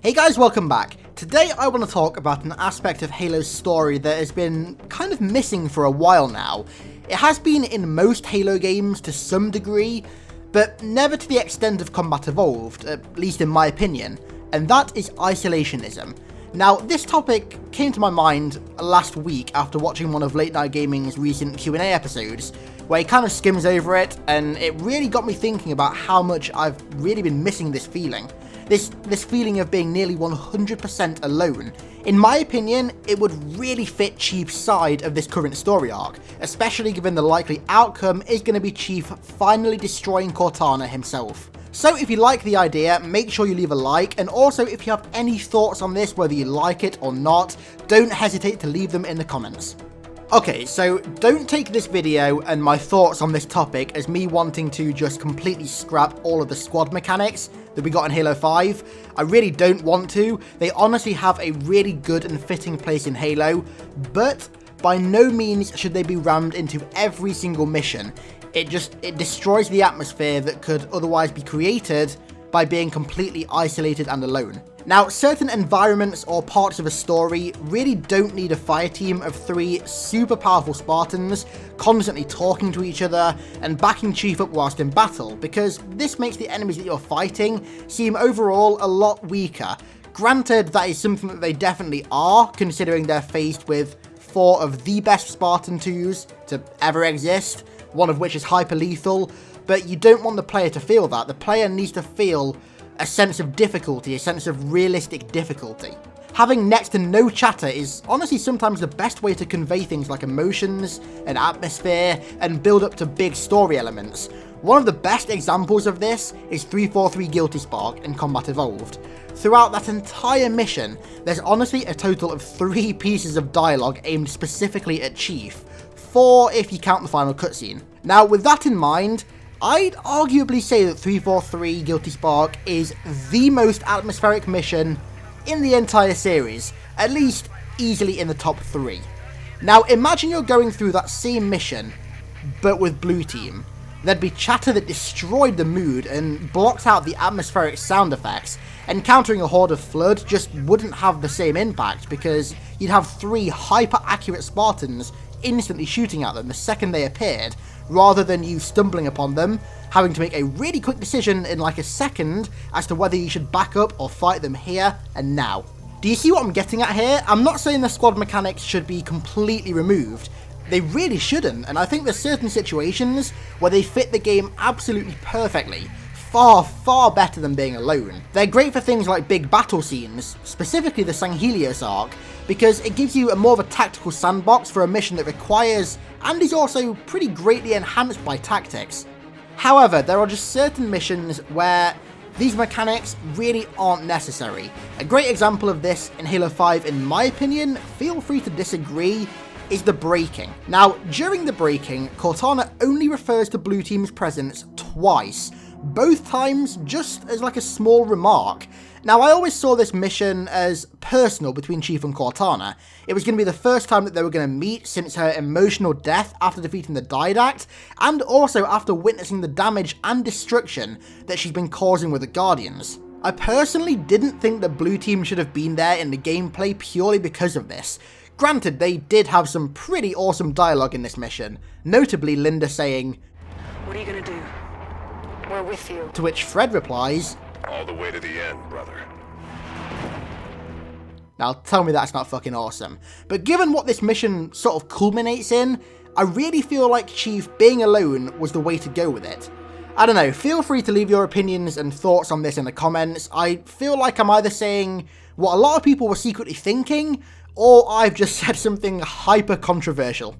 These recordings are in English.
Hey guys, welcome back. Today I want to talk about an aspect of Halo's story that has been kind of missing for a while now. It has been in most Halo games to some degree, but never to the extent of Combat Evolved, at least in my opinion, and that is isolationism. Now, this topic came to my mind last week after watching one of Late Night Gaming's recent Q&A episodes, where he kind of skims over it, and it really got me thinking about how much I've really been missing this feeling. This feeling of being nearly 100% alone. In my opinion, it would really fit Chief's side of this current story arc, especially given the likely outcome is going to be Chief finally destroying Cortana himself. So if you like the idea, make sure you leave a like, and also if you have any thoughts on this, whether you like it or not, don't hesitate to leave them in the comments. Okay, so don't take this video and my thoughts on this topic as me wanting to just completely scrap all of the squad mechanics that we got in Halo 5. I really don't want to. They honestly have a really good and fitting place in Halo, but by no means should they be rammed into every single mission. It destroys the atmosphere that could otherwise be created by being completely isolated and alone. Now, certain environments or parts of a story really don't need a fire team of 3 super powerful Spartans constantly talking to each other and backing Chief up whilst in battle, because this makes the enemies that you're fighting seem overall a lot weaker. Granted, that is something that they definitely are, considering they're faced with 4 of the best Spartan 2s to ever exist, one of which is hyper lethal, but you don't want the player to feel that. The player needs to feel a sense of difficulty, a sense of realistic difficulty. Having next to no chatter is honestly sometimes the best way to convey things like emotions and atmosphere and build up to big story elements. One of the best examples of this is 343 Guilty Spark in Combat Evolved. Throughout that entire mission, there's honestly a total of 3 pieces of dialogue aimed specifically at Chief, 4 if you count the final cutscene. Now, with that in mind, I'd arguably say that 343 Guilty Spark is the most atmospheric mission in the entire series, at least easily in the top 3. Now imagine you're going through that same mission, but with Blue Team. There'd be chatter that destroyed the mood and blocked out the atmospheric sound effects. Encountering a horde of Flirt just wouldn't have the same impact because you'd have 3 hyper-accurate Spartans instantly shooting at them the second they appeared, rather than you stumbling upon them, having to make a really quick decision in like a second as to whether you should back up or fight them here and now. Do you see what I'm getting at here? I'm not saying the squad mechanics should be completely removed. They really shouldn't, and I think there's certain situations where they fit the game absolutely perfectly. Far better than being alone. They're great for things like big battle scenes, specifically the Sanghelios arc, because it gives you a more of a tactical sandbox for a mission that requires, and is also pretty greatly enhanced by tactics. However, there are just certain missions where these mechanics really aren't necessary. A great example of this in Halo 5, in my opinion, feel free to disagree, is the breaking. Now, during the breaking, Cortana only refers to Blue Team's presence twice, both times just as like a small remark. Now, I always saw this mission as personal between Chief and Cortana. It was going to be the first time that they were going to meet since her emotional death after defeating the Didact, and also after witnessing the damage and destruction that she's been causing with the Guardians. I personally didn't think that Blue Team should have been there in the gameplay purely because of this. Granted, they did have some pretty awesome dialogue in this mission, notably Linda saying, "What are you gonna do? We're with you." To which Fred replies, "All the way to the end, brother." Now tell me that's not fucking awesome. But given what this mission sort of culminates in, I really feel like Chief being alone was the way to go with it. I don't know, feel free to leave your opinions and thoughts on this in the comments. I feel like I'm either saying what a lot of people were secretly thinking, or I've just said something hyper controversial.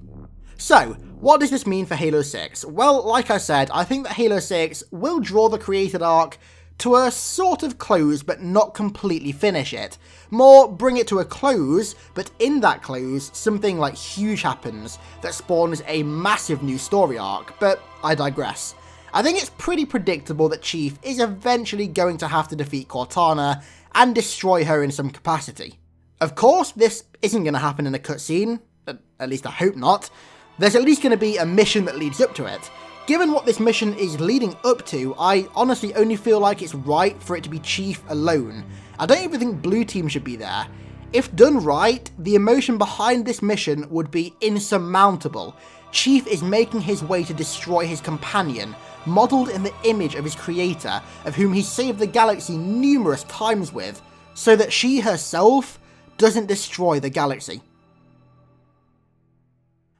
So, what does this mean for Halo 6? Well, like I said, I think that Halo 6 will draw the created arc to a sort of close, but not completely finish it. More, bring it to a close, but in that close, something like huge happens that spawns a massive new story arc, but I digress. I think it's pretty predictable that Chief is eventually going to have to defeat Cortana and destroy her in some capacity. Of course, this isn't going to happen in a cutscene, at least I hope not. There's at least going to be a mission that leads up to it. Given what this mission is leading up to, I honestly only feel like it's right for it to be Chief alone. I don't even think Blue Team should be there. If done right, the emotion behind this mission would be insurmountable. Chief is making his way to destroy his companion, modelled in the image of his creator, of whom he saved the galaxy numerous times with, so that she herself doesn't destroy the galaxy.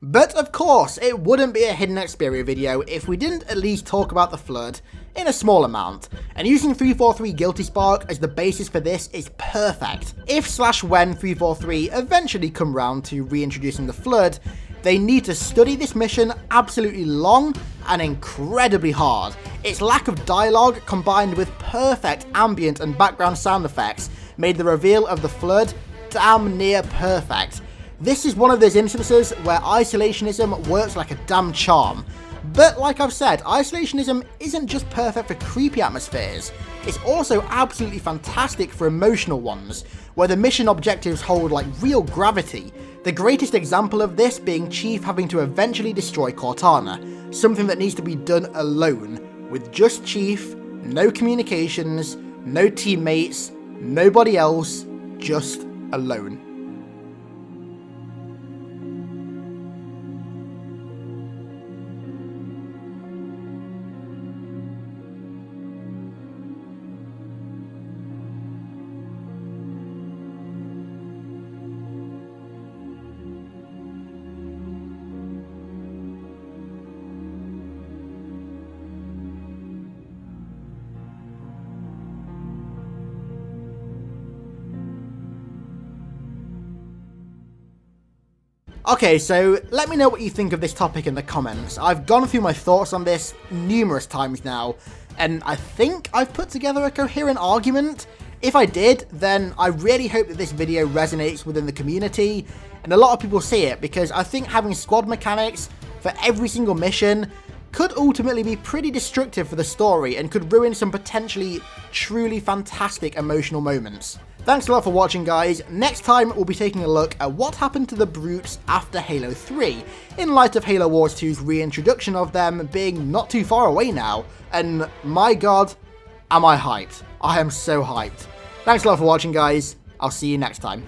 But of course, it wouldn't be a Hidden Xperia video if we didn't at least talk about the Flirt in a small amount, and using 343 Guilty Spark as the basis for this is perfect. If/when 343 eventually come round to reintroducing the Flirt, they need to study this mission absolutely long and incredibly hard. Its lack of dialogue combined with perfect ambient and background sound effects made the reveal of the Flirt damn near perfect. This is one of those instances where isolationism works like a damn charm. But like I've said, isolationism isn't just perfect for creepy atmospheres, it's also absolutely fantastic for emotional ones, where the mission objectives hold like real gravity. The greatest example of this being Chief having to eventually destroy Cortana, something that needs to be done alone, with just Chief, no communications, no teammates, nobody else, just alone. Okay, so let me know what you think of this topic in the comments. I've gone through my thoughts on this numerous times now, and I think I've put together a coherent argument. If I did, then I really hope that this video resonates within the community, and a lot of people see it, because I think having squad mechanics for every single mission could ultimately be pretty destructive for the story, and could ruin some potentially truly fantastic emotional moments. Thanks a lot for watching, guys. Next time, we'll be taking a look at what happened to the Brutes after Halo 3, in light of Halo Wars 2's reintroduction of them being not too far away now, and my god, am I hyped. I am so hyped. Thanks a lot for watching, guys. I'll see you next time.